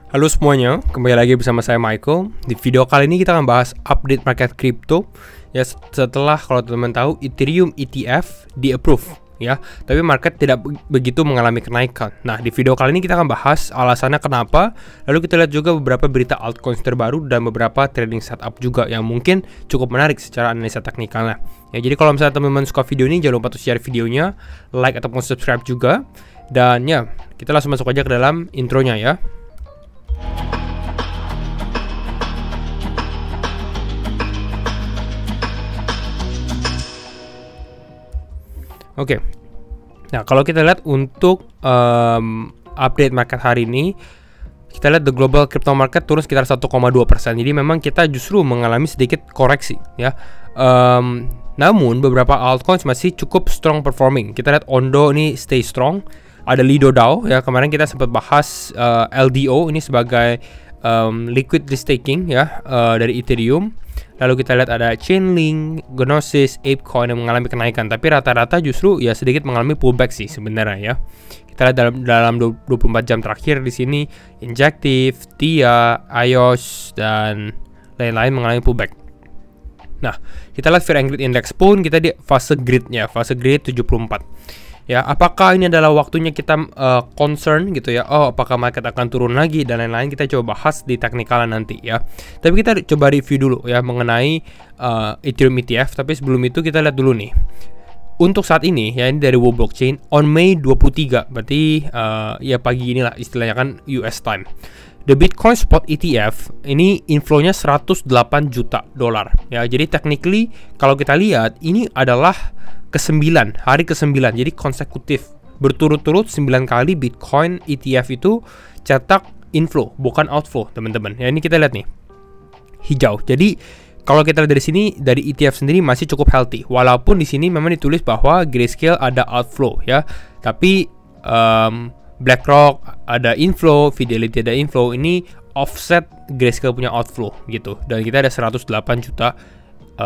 Halo semuanya, kembali lagi bersama saya Michael. Di video kali ini kita akan bahas update market crypto. Ya, setelah kalau teman-teman tahu Ethereum ETF di-approve ya, tapi market tidak begitu mengalami kenaikan. Nah, di video kali ini kita akan bahas alasannya kenapa. Lalu kita lihat juga beberapa berita altcoins terbaru dan beberapa trading setup juga yang mungkin cukup menarik secara analisa teknikalnya. Ya, jadi kalau misalnya teman-teman suka video ini, jangan lupa untuk share videonya, like ataupun subscribe juga. Dan ya, kita langsung masuk aja ke dalam intronya ya. Oke. Nah, kalau kita lihat untuk update market hari ini, kita lihat the global crypto market turun sekitar 1,2%. Jadi memang kita justru mengalami sedikit koreksi ya. Namun beberapa altcoins masih cukup strong performing. Kita lihat Ondo ini stay strong. Ada Lido DAO ya. Kemarin kita sempat bahas LDO ini sebagai liquid staking ya dari Ethereum. Lalu kita lihat ada Chainlink, Gnosis, Apecoin yang mengalami kenaikan, tapi rata-rata justru ya sedikit mengalami pullback sih sebenarnya ya. Kita lihat dalam 24 jam terakhir di sini Injective, TIA, IOS dan lain-lain mengalami pullback. Nah, kita lihat Fear and Greed Index pun kita di fase gridnya, fase grid 74. Ya, apakah ini adalah waktunya kita concern gitu ya? Oh, apakah market akan turun lagi dan lain-lain? Kita coba bahas di teknikal nanti ya. Tapi kita coba review dulu ya mengenai Ethereum ETF. Tapi sebelum itu kita lihat dulu nih. Untuk saat ini ya, ini dari World Blockchain on Mei 23, berarti ya pagi inilah istilahnya kan US time. The Bitcoin Spot ETF ini inflow-nya 108 juta dolar ya. Jadi technically kalau kita lihat ini adalah hari ke-9, jadi konsekutif berturut-turut 9 kali Bitcoin ETF itu cetak inflow bukan outflow teman-teman. Ya, ini kita lihat nih hijau. Jadi kalau kita lihat dari sini, dari ETF sendiri masih cukup healthy. Walaupun di sini memang ditulis bahwa Grayscale ada outflow ya. Tapi BlackRock ada inflow, Fidelity ada inflow. Ini offset Grayscale punya outflow gitu. Dan kita ada 108 juta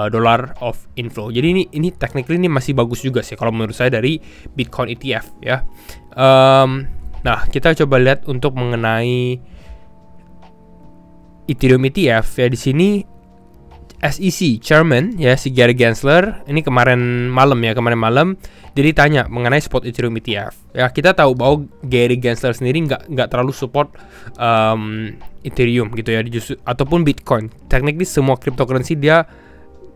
dollar of inflow. Jadi ini technically ini masih bagus juga sih kalau menurut saya dari Bitcoin ETF ya. Nah, kita coba lihat untuk mengenai Ethereum ETF ya. Di sini SEC Chairman ya, si Gary Gensler ini kemarin malam jadi tanya mengenai spot Ethereum ETF ya. Kita tahu bahwa Gary Gensler sendiri nggak terlalu support Ethereum gitu ya, justru ataupun Bitcoin. Technically semua cryptocurrency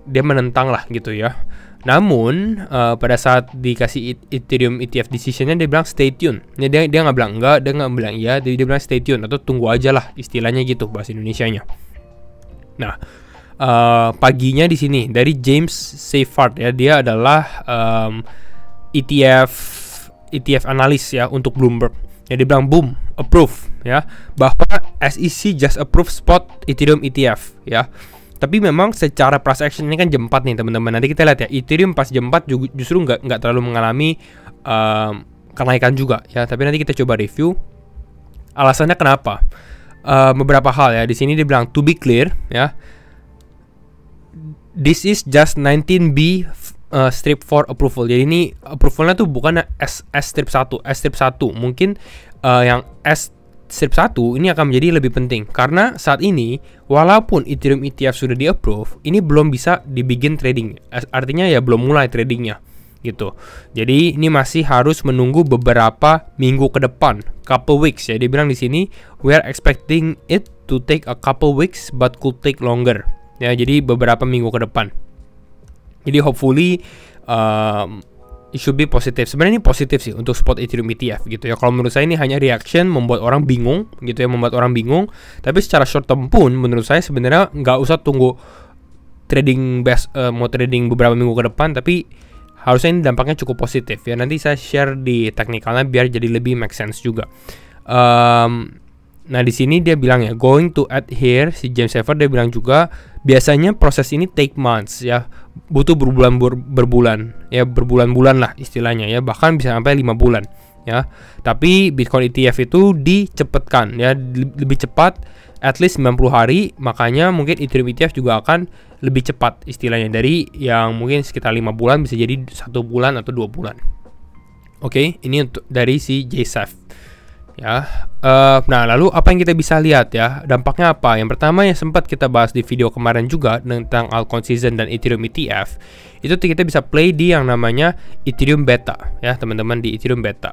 dia menentang lah gitu ya. Namun pada saat dikasih Ethereum ETF decisionnya dia bilang stay tune. Ya, dia nggak bilang enggak, dia nggak bilang iya, dia bilang stay tune atau tunggu aja lah istilahnya gitu bahasa Indonesianya. Nah, paginya di sini dari James Seyfarth ya, dia adalah ETF analis ya untuk Bloomberg. Ya, dia bilang boom, approve ya, bahwa SEC just approve spot Ethereum ETF ya. Tapi memang secara price action ini kan jam 4 nih teman-teman. Nanti kita lihat ya, Ethereum pas jam 4 justru nggak terlalu mengalami kenaikan juga ya. Tapi nanti kita coba review alasannya kenapa. Beberapa hal ya. Di sini dia bilang to be clear ya, this is just 19B strip for approval. Jadi ini approvalnya tuh bukan S strip 1, S strip 1. Mungkin yang S strip 1 ini akan menjadi lebih penting karena saat ini walaupun Ethereum ETF sudah di-approve, ini belum bisa dibikin trading. Artinya ya belum mulai tradingnya gitu. Jadi ini masih harus menunggu beberapa minggu ke depan, couple weeks ya. Dia bilang di sini we are expecting it to take a couple weeks but could take longer. Ya, jadi beberapa minggu ke depan. Jadi hopefully it should be positif. Sebenarnya ini positif sih untuk spot Ethereum ETF gitu ya. Kalau menurut saya ini hanya reaction membuat orang bingung gitu ya, Tapi secara short term pun menurut saya sebenarnya nggak usah tunggu trading mau trading beberapa minggu ke depan, tapi harusnya ini dampaknya cukup positif ya. Nanti saya share di teknikalnya biar jadi lebih make sense juga. Nah, di sini dia bilang ya, going to adhere, si James Seyfarth dia bilang juga biasanya proses ini take months ya, butuh berbulan-bulan lah istilahnya ya, bahkan bisa sampai 5 bulan ya. Tapi Bitcoin ETF itu dicepatkan ya, lebih cepat, at least 90 hari, makanya mungkin Ethereum ETF juga akan lebih cepat istilahnya, dari yang mungkin sekitar 5 bulan bisa jadi 1 bulan atau 2 bulan. Oke, ini untuk dari si JSEF. ya. Nah, lalu apa yang kita bisa lihat ya, dampaknya apa? Yang pertama yang sempat kita bahas di video kemarin juga tentang altcoin season dan Ethereum ETF, itu kita bisa play di yang namanya Ethereum Beta ya teman-teman, di Ethereum Beta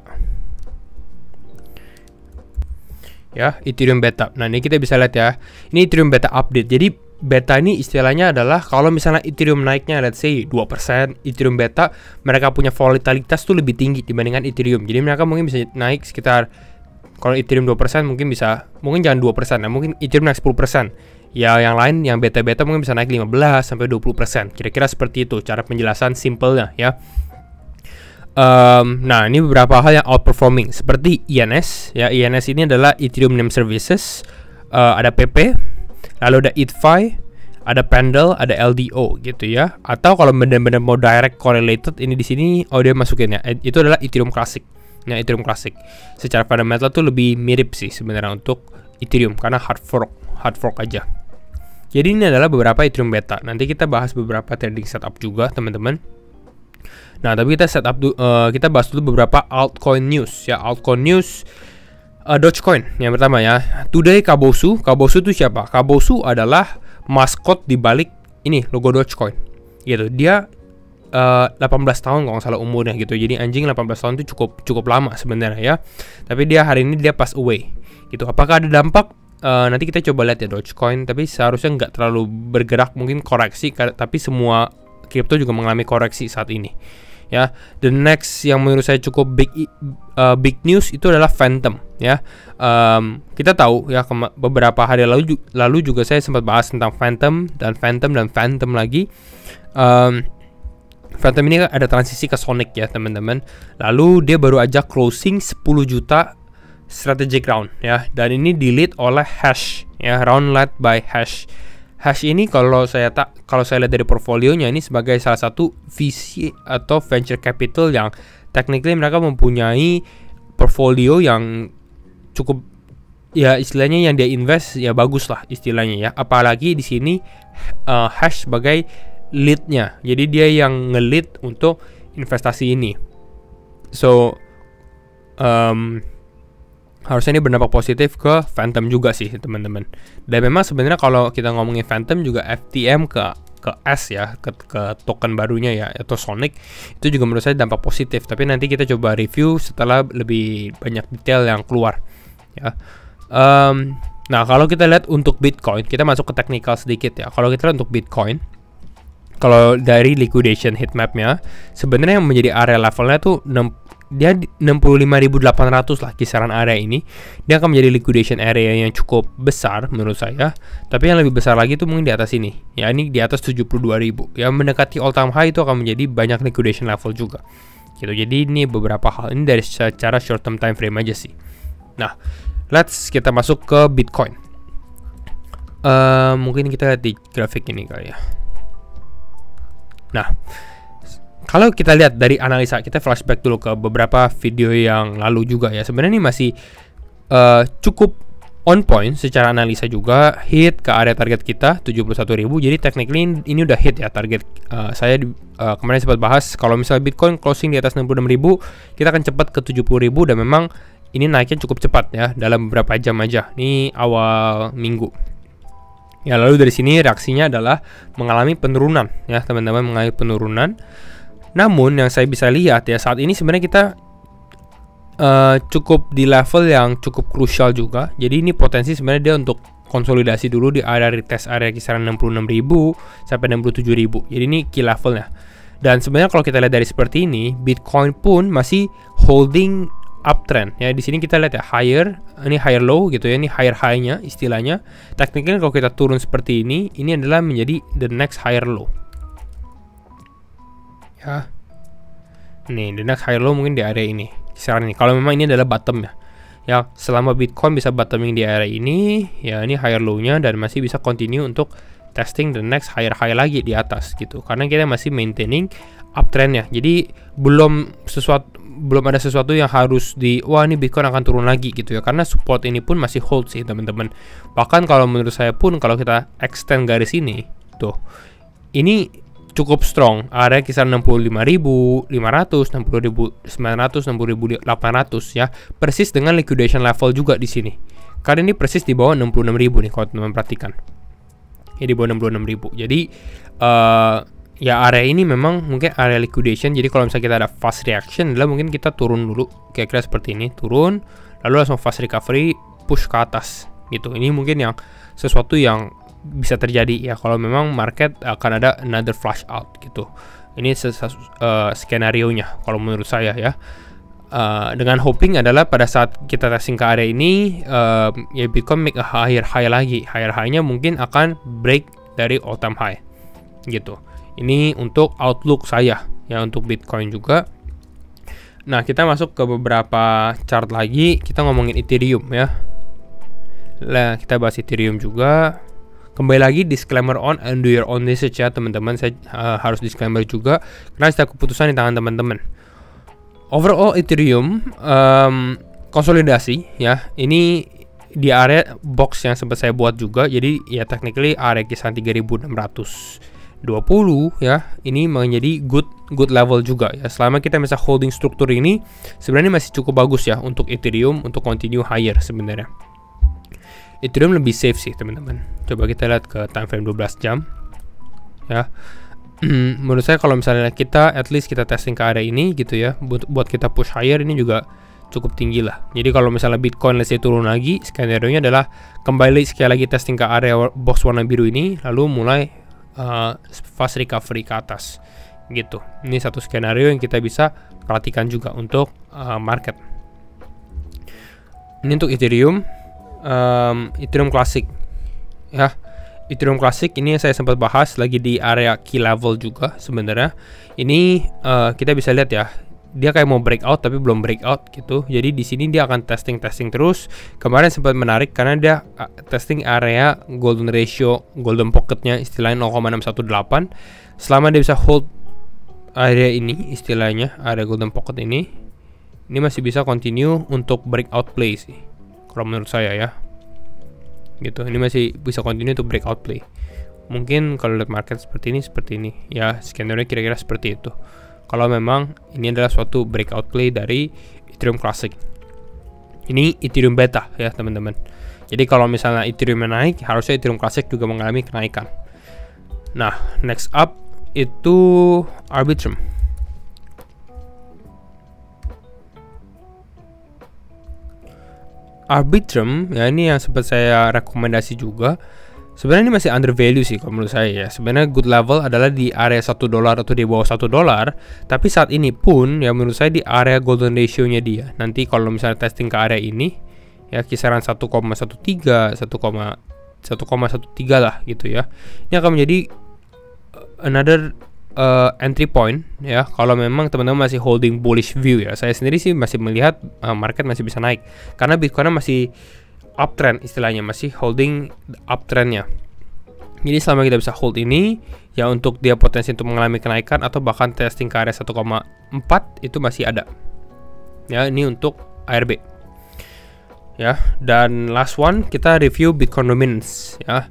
ya, Ethereum Beta. Nah, ini kita bisa lihat ya, ini Ethereum Beta update. Jadi beta ini istilahnya adalah kalau misalnya Ethereum naiknya let's say 2%, Ethereum Beta mereka punya volatilitas tuh lebih tinggi dibandingkan Ethereum. Jadi mereka mungkin bisa naik sekitar, kalau Ethereum 2% mungkin jangan 2%, nah mungkin Ethereum naik 10%. Ya yang lain yang beta-beta mungkin bisa naik 15 sampai 20%. Kira-kira seperti itu cara penjelasan simpelnya ya. Nah, ini beberapa hal yang outperforming seperti INS ya. INS ini adalah Ethereum Name Services, ada PP, lalu ada ETHFI, ada Pendle, ada LDO gitu ya. Atau kalau benar-benar mau direct correlated, ini di sini dia masukin ya. Itu adalah Ethereum Classic. Nah, Ethereum Classic secara fundamental tuh lebih mirip sih sebenarnya untuk Ethereum karena hard fork aja. Jadi ini adalah beberapa Ethereum Beta. Nanti kita bahas beberapa trading setup juga teman-teman. Nah, tapi kita bahas dulu beberapa altcoin news ya. Altcoin news, Dogecoin yang pertama ya. Today Kabosu itu siapa? Kabosu adalah maskot di balik ini logo Dogecoin gitu. Dia 18 tahun kalau nggak salah umurnya gitu. Jadi anjing 18 tahun itu cukup lama sebenarnya ya. Tapi dia hari ini dia pass away gitu. Apakah ada dampak? Nanti kita coba lihat ya Dogecoin. Tapi seharusnya nggak terlalu bergerak, mungkin koreksi. Tapi semua kripto juga mengalami koreksi saat ini ya. The next yang menurut saya cukup big news itu adalah Phantom ya. Kita tahu ya beberapa hari lalu juga saya sempat bahas tentang Phantom lagi. Phantom ini ada transisi ke Sonic ya teman-teman. Lalu dia baru aja closing 10 juta strategic round ya. Dan ini di-lead oleh Hash ya, round led by Hash. Hash ini kalau saya lihat dari portfolionya, ini sebagai salah satu VC atau venture capital yang technically mereka mempunyai portfolio yang cukup ya, istilahnya yang dia invest ya bagus lah istilahnya ya. Apalagi di sini Hash sebagai leadnya, jadi dia yang nge-lead untuk investasi ini. So harusnya ini berdampak positif ke Phantom juga sih teman-teman. Dan memang sebenarnya kalau kita ngomongin Phantom juga FTM ke S ya, ke token barunya ya, atau Sonic, itu juga menurut saya dampak positif. Tapi nanti kita coba review setelah lebih banyak detail yang keluar ya. Nah, kalau kita lihat untuk Bitcoin, kita masuk ke technical sedikit ya. Kalau kita lihat untuk Bitcoin, kalau dari liquidation heatmapnya, sebenarnya yang menjadi area levelnya tuh dia 65.800 lah kisaran area ini. Dia akan menjadi liquidation area yang cukup besar menurut saya. Tapi yang lebih besar lagi tuh mungkin di atas ini. Ya, ini di atas 72.000. Yang mendekati all time high itu akan menjadi banyak liquidation level juga. Gitu. Jadi ini beberapa hal ini dari secara short term time frame aja sih. Nah, kita masuk ke Bitcoin. Mungkin kita lihat di grafik ini kali ya. Nah, kalau kita lihat dari analisa, kita flashback dulu ke beberapa video yang lalu juga ya. Sebenarnya ini masih cukup on point secara analisa juga, hit ke area target kita 71.000. Jadi technically ini udah hit ya target. Saya kemarin sempat bahas kalau misalnya Bitcoin closing di atas 66.000, kita akan cepat ke 70.000 dan memang ini naiknya cukup cepat ya dalam beberapa jam aja. Ini awal minggu. Ya, lalu dari sini reaksinya adalah mengalami penurunan ya teman-teman, mengalami penurunan. Namun yang saya bisa lihat ya saat ini sebenarnya kita cukup di level yang cukup krusial juga. Jadi ini potensi sebenarnya dia untuk konsolidasi dulu di area retest area kisaran 66.000 sampai 67.000. Jadi ini key levelnya. Dan sebenarnya kalau kita lihat dari seperti ini, Bitcoin pun masih holding uptrend ya. Di sini kita lihat ya ini higher low gitu ya, ini higher high-nya istilahnya. Technically kalau kita turun seperti ini adalah menjadi the next higher low. Ya. Nih, the next higher low mungkin di area ini. Kisaran ini. Kalau memang ini adalah bottom ya. Ya, selama Bitcoin bisa bottoming di area ini, ya ini higher low-nya dan masih bisa continue untuk testing the next higher high lagi di atas gitu. Karena kita masih maintaining uptrend-nya. Jadi belum ada sesuatu yang harus wah ini Bitcoin akan turun lagi gitu ya, karena support ini pun masih hold sih teman-teman. Bahkan kalau menurut saya pun kalau kita extend garis ini tuh, ini cukup strong, area kisaran 65.500, 60.900, 60.800 ya, persis dengan liquidation level juga di sini. Karena ini persis di bawah 66.000 nih kalau teman-teman perhatikan. Ini di bawah 66.000. Jadi ya area ini memang mungkin area liquidation. Jadi kalau misalnya kita ada fast reaction adalah mungkin kita turun dulu kira-kira seperti ini, turun lalu langsung fast recovery push ke atas gitu. Ini mungkin yang sesuatu yang bisa terjadi ya kalau memang market akan ada another flush out gitu. Ini skenario nya kalau menurut saya ya. Dengan hoping adalah pada saat kita testing ke area ini ya Bitcoin make a higher high lagi. Higher high-nya mungkin akan break dari all time high gitu. Ini untuk outlook saya ya untuk Bitcoin juga. Nah, kita masuk ke beberapa chart lagi. Kita ngomongin Ethereum ya. Nah, kita bahas Ethereum juga. Kembali lagi disclaimer on and do your own research ya teman-teman. Saya harus disclaimer juga karena setiap keputusan di tangan teman-teman. Overall Ethereum konsolidasi ya. Ini di area box yang sempat saya buat juga. Jadi ya technically area kisaran 3.620 ya. Ini menjadi good level juga ya. Selama kita bisa holding struktur ini sebenarnya masih cukup bagus ya untuk Ethereum untuk continue higher sebenarnya. Ethereum lebih safe sih teman-teman. Coba kita lihat ke time frame 12 jam ya. Menurut saya kalau misalnya kita at least kita testing ke area ini gitu ya, buat kita push higher ini juga cukup tinggi lah. Jadi kalau misalnya Bitcoin let's say turun lagi, skenario nya adalah kembali sekali lagi testing ke area box warna biru ini lalu mulai fast recovery ke atas gitu. Ini satu skenario yang kita bisa perhatikan juga untuk market. Ini untuk Ethereum. Ethereum Classic ya. Ethereum Classic ini saya sempat bahas lagi di area key level juga sebenarnya. Ini kita bisa lihat ya, dia kayak mau breakout tapi belum breakout gitu. Jadi di sini dia akan testing terus. Kemarin sempat menarik karena dia testing area golden ratio, golden pocketnya istilahnya 0,618. Selama dia bisa hold area ini istilahnya area golden pocket ini masih bisa continue untuk breakout play sih kalau menurut saya ya gitu. Ini masih bisa continue untuk breakout play. Mungkin kalau lihat market seperti ini ya, skenario kira-kira seperti itu. Kalau memang ini adalah suatu breakout play dari Ethereum Classic. Ini Ethereum Beta ya teman-teman. Jadi kalau misalnya Ethereum naik, harusnya Ethereum Classic juga mengalami kenaikan. Nah, next up itu Arbitrum. Arbitrum ya, ini yang sempat saya rekomendasi juga. Sebenarnya ini masih under value sih kalau menurut saya ya. Sebenarnya good level adalah di area $1 atau di bawah $1. Tapi saat ini pun ya menurut saya di area golden ratio nya dia. Nanti kalau misalnya testing ke area ini ya kisaran 1,13 1,13 lah gitu ya. Ini akan menjadi another entry point ya kalau memang teman-teman masih holding bullish view ya. Saya sendiri sih masih melihat market masih bisa naik karena Bitcoin masih uptrend istilahnya, masih holding uptrendnya. Jadi selama kita bisa hold ini ya, untuk dia potensi untuk mengalami kenaikan atau bahkan testing ke area 1,4 itu masih ada ya. Ini untuk ARB ya. Dan last one kita review Bitcoin dominance ya.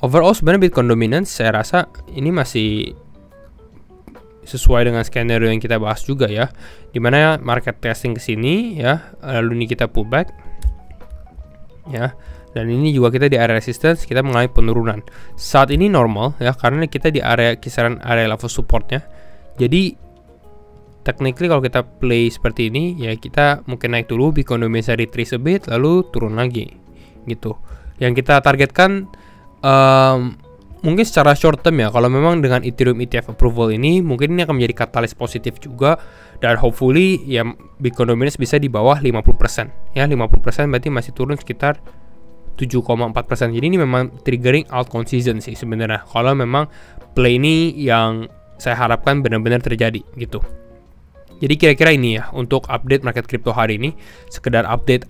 Overall sebenarnya Bitcoin dominance saya rasa ini masih sesuai dengan skenario yang kita bahas juga ya, dimana market testing ke sini ya, lalu ini kita pullback ya, dan ini juga kita di area resistance kita mengalami penurunan. Saat ini normal ya karena kita di area kisaran area level supportnya. Jadi technically kalau kita play seperti ini ya, kita mungkin naik dulu, Bitcoin dominance retrace a bit lalu turun lagi gitu. Yang kita targetkan mungkin secara short term ya, kalau memang dengan Ethereum ETF approval ini mungkin ini akan menjadi katalis positif juga, dan hopefully ya Bitcoin dominance bisa di bawah 50% ya. 50% berarti masih turun sekitar 7,4%. Jadi ini memang triggering altcoin season sih sebenarnya kalau memang play ini yang saya harapkan benar-benar terjadi gitu. Jadi kira-kira ini ya untuk update market crypto hari ini, sekedar update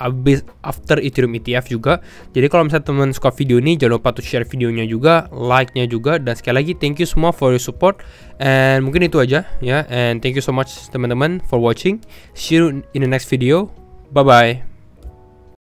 after Ethereum ETF juga. Jadi kalau misalnya teman suka video ini, jangan lupa untuk share videonya juga, like-nya juga, dan sekali lagi thank you semua for your support. And mungkin itu aja ya, and thank you so much teman-teman for watching. See you in the next video. Bye bye.